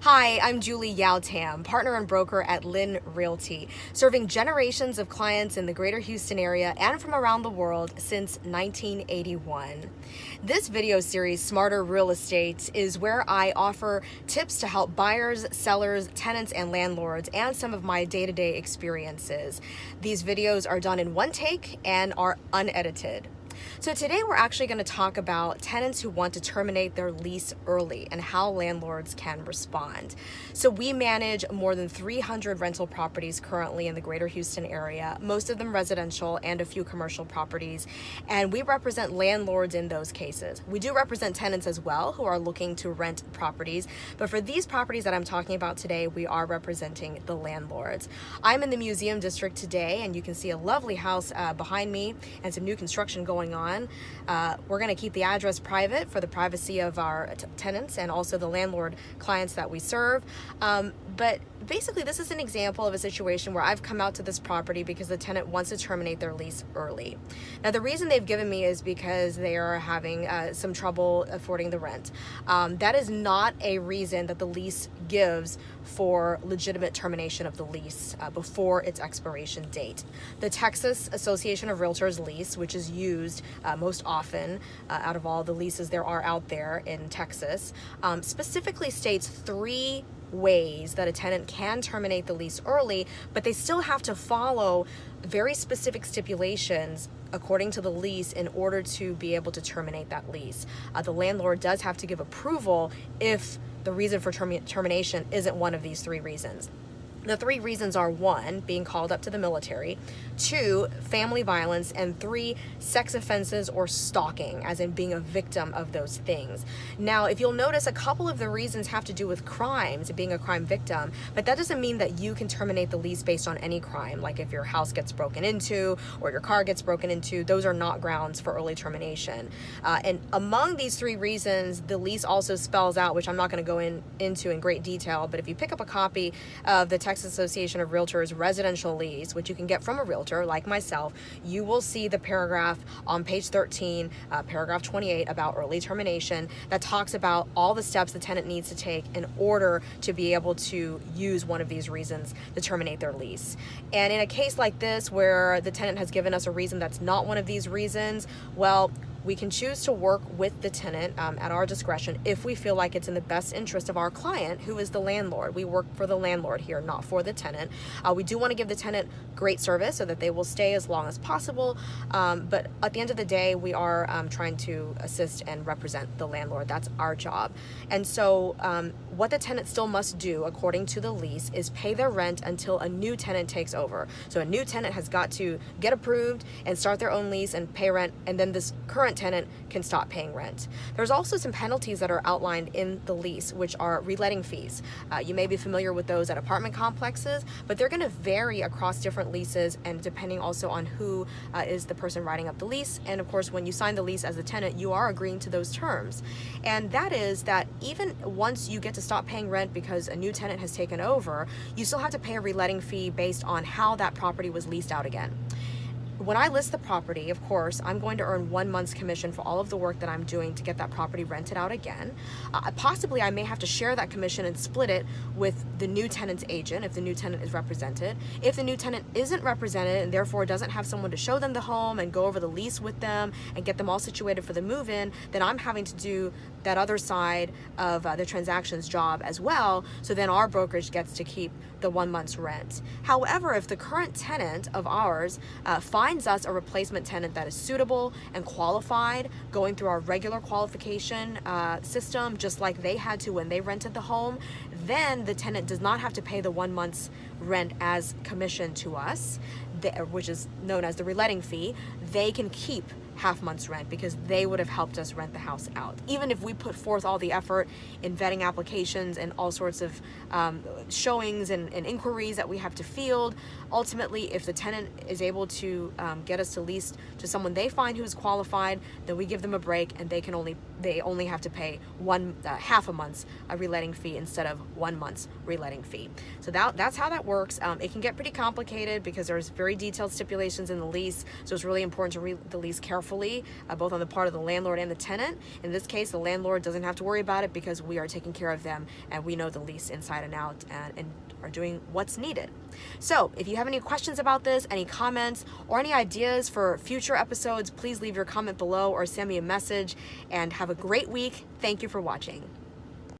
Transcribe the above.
Hi, I'm Julie Yao Tam, partner and broker at Lynn Realty, serving generations of clients in the greater Houston area and from around the world since 1981. This video series, Smarter Real Estate, is where I offer tips to help buyers, sellers, tenants, and landlords, and some of my day-to-day experiences. These videos are done in one take and are unedited. So today we're actually going to talk about tenants who want to terminate their lease early and how landlords can respond. So we manage more than 300 rental properties currently in the greater Houston area, most of them residential and a few commercial properties, and we represent landlords in those cases. We do represent tenants as well who are looking to rent properties, but for these properties that I'm talking about today, we are representing the landlords. I'm in the museum district today, and you can see a lovely house behind me and some new construction going on. We're going to keep the address private for the privacy of our tenants and also the landlord clients that we serve. But basically, this is an example of a situation where I've come out to this property because the tenant wants to terminate their lease early. Now, the reason they've given me is because they are having some trouble affording the rent. That is not a reason that the lease gives for legitimate termination of the lease before its expiration date. The Texas Association of Realtors lease, which is used most often out of all the leases there are out there in Texas, specifically states 3 ways that a tenant can terminate the lease early, but they still have to follow very specific stipulations according to the lease in order to be able to terminate that lease. The landlord does have to give approval if the reason for termination isn't one of these 3 reasons. The 3 reasons are 1, being called up to the military, 2, family violence, and 3, sex offenses or stalking, as in being a victim of those things. Now, if you'll notice, a couple of the reasons have to do with crimes, being a crime victim, but that doesn't mean that you can terminate the lease based on any crime, like if your house gets broken into or your car gets broken into. Those are not grounds for early termination. And among these 3 reasons, the lease also spells out, which I'm not going to go into in great detail, but if you pick up a copy of the Texas Association of Realtors residential lease, which you can get from a realtor like myself, you will see the paragraph on page 13, paragraph 28 about early termination that talks about all the steps the tenant needs to take in order to be able to use one of these reasons to terminate their lease. And in a case like this where the tenant has given us a reason that's not one of these reasons, well, we can choose to work with the tenant at our discretion if we feel like it's in the best interest of our client, who is the landlord. We work for the landlord here, not for the tenant. We do want to give the tenant great service so that they will stay as long as possible, but at the end of the day, we are trying to assist and represent the landlord. That's our job. And so what the tenant still must do, according to the lease, is pay their rent until a new tenant takes over. So a new tenant has got to get approved and start their own lease and pay rent, and then this current tenant can stop paying rent. There's also some penalties that are outlined in the lease, which are reletting fees. You may be familiar with those at apartment complexes, but they're going to vary across different leases and depending also on who is the person writing up the lease. And of course, when you sign the lease as a tenant, you are agreeing to those terms. And that is that even once you get to stop paying rent because a new tenant has taken over, you still have to pay a reletting fee based on how that property was leased out again. When I list the property, of course, I'm going to earn 1 month's commission for all of the work that I'm doing to get that property rented out again. Possibly, I may have to share that commission and split it with the new tenant's agent if the new tenant is represented. If the new tenant isn't represented and therefore doesn't have someone to show them the home and go over the lease with them and get them all situated for the move-in, then I'm having to do that other side of the transaction's job as well. So then our brokerage gets to keep the 1 month's rent. However, if the current tenant of ours finds us a replacement tenant that is suitable and qualified, going through our regular qualification system, just like they had to when they rented the home, then the tenant does not have to pay the 1 month's rent as commission to us, which is known as the reletting fee. They can keep half month's rent because they would have helped us rent the house out. Even if we put forth all the effort in vetting applications and all sorts of showings and inquiries that we have to field, ultimately, if the tenant is able to get us to lease to someone they find who's qualified, then we give them a break and they only have to pay half a month's reletting fee instead of 1 month's reletting fee. So that's how that works. It can get pretty complicated because there's very detailed stipulations in the lease, so it's really important to read the lease carefully carefully, both on the part of the landlord and the tenant. In this case, the landlord doesn't have to worry about it because we are taking care of them and we know the lease inside and out and are doing what's needed. So if you have any questions about this, any comments, or any ideas for future episodes, please leave your comment below or send me a message, and have a great week. Thank you for watching.